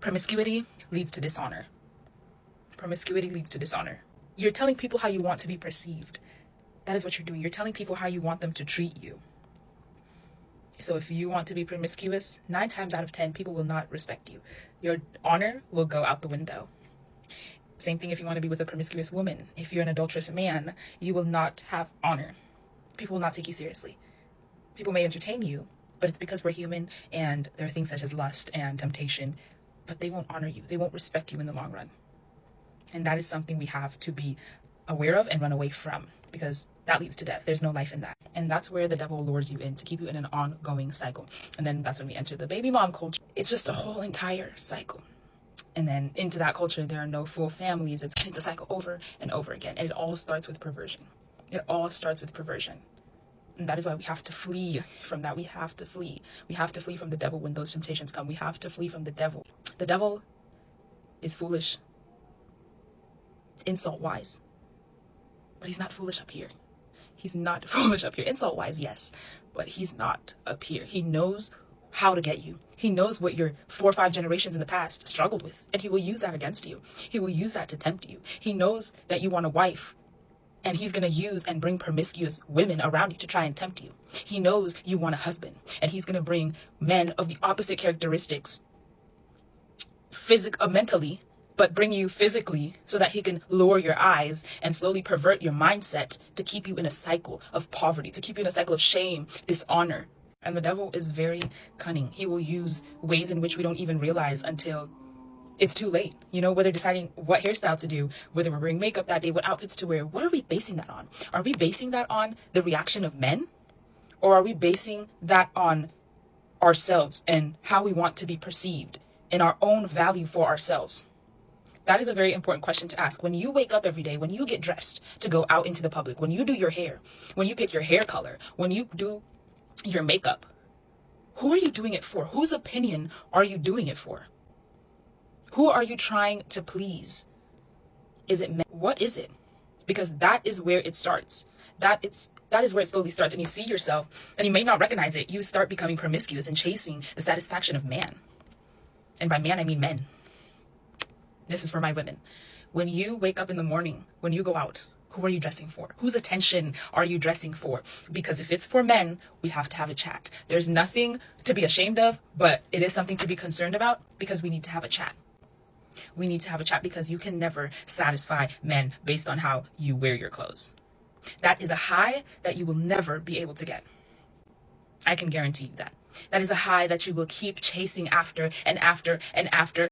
Promiscuity leads to dishonor. Promiscuity leads to dishonor. You're telling people how you want to be perceived. That is what you're doing. You're telling people how you want them to treat you. So if you want to be promiscuous, 9 times out of 10, people will not respect you. Your honor will go out the window. Same thing if you want to be with a promiscuous woman. If you're an adulterous man, you will not have honor. People will not take you seriously. People may entertain you, but it's because we're human and there are things such as lust and temptation, but they won't honor you. They won't respect you in the long run. And that is something we have to be aware of and run away from, because that leads to death. There's no life in that. And that's where the devil lures you in, to keep you in an ongoing cycle. And then that's when we enter the baby mom culture. It's just a whole entire cycle. And then into that culture, there are no full families. It's a cycle over and over again. And it all starts with perversion. It all starts with perversion. And that is why we have to flee from that. We have to flee. We have to flee from the devil when those temptations come. We have to flee from the devil. The devil is foolish, insult-wise. But he's not foolish up here. He's not foolish up here. Insult-wise, yes. But he's not up here. He knows how to get you. He knows what your 4 or 5 generations in the past struggled with. And he will use that against you. He will use that to tempt you. He knows that you want a wife. And he's going to use and bring promiscuous women around you to try and tempt you. He knows you want a husband. And he's going to bring men of the opposite characteristics, mentally, but bring you physically so that he can lure your eyes and slowly pervert your mindset to keep you in a cycle of poverty, to keep you in a cycle of shame, dishonor. And the devil is very cunning. He will use ways in which we don't even realize until it's too late. You know, whether deciding what hairstyle to do, whether we're wearing makeup that day, what outfits to wear. What are we basing that on? Are we basing that on the reaction of men? Or are we basing that on ourselves and how we want to be perceived and our own value for ourselves? That is a very important question to ask. When you wake up every day, when you get dressed to go out into the public, when you do your hair, when you pick your hair color, when you do your makeup, who are you doing it for? Whose opinion are you doing it for? Who are you trying to please? Is it men? What is it? Because that is where it starts. That is where it slowly starts. And you see yourself, and you may not recognize it. You start becoming promiscuous and chasing the satisfaction of man. And by man, I mean men. This is for my women. When you wake up in the morning, when you go out, who are you dressing for? Whose attention are you dressing for? Because if it's for men, we have to have a chat. There's nothing to be ashamed of, but it is something to be concerned about, because we need to have a chat. We need to have a chat, because you can never satisfy men based on how you wear your clothes. That is a high that you will never be able to get. I can guarantee you that. That is a high that you will keep chasing after and after and after.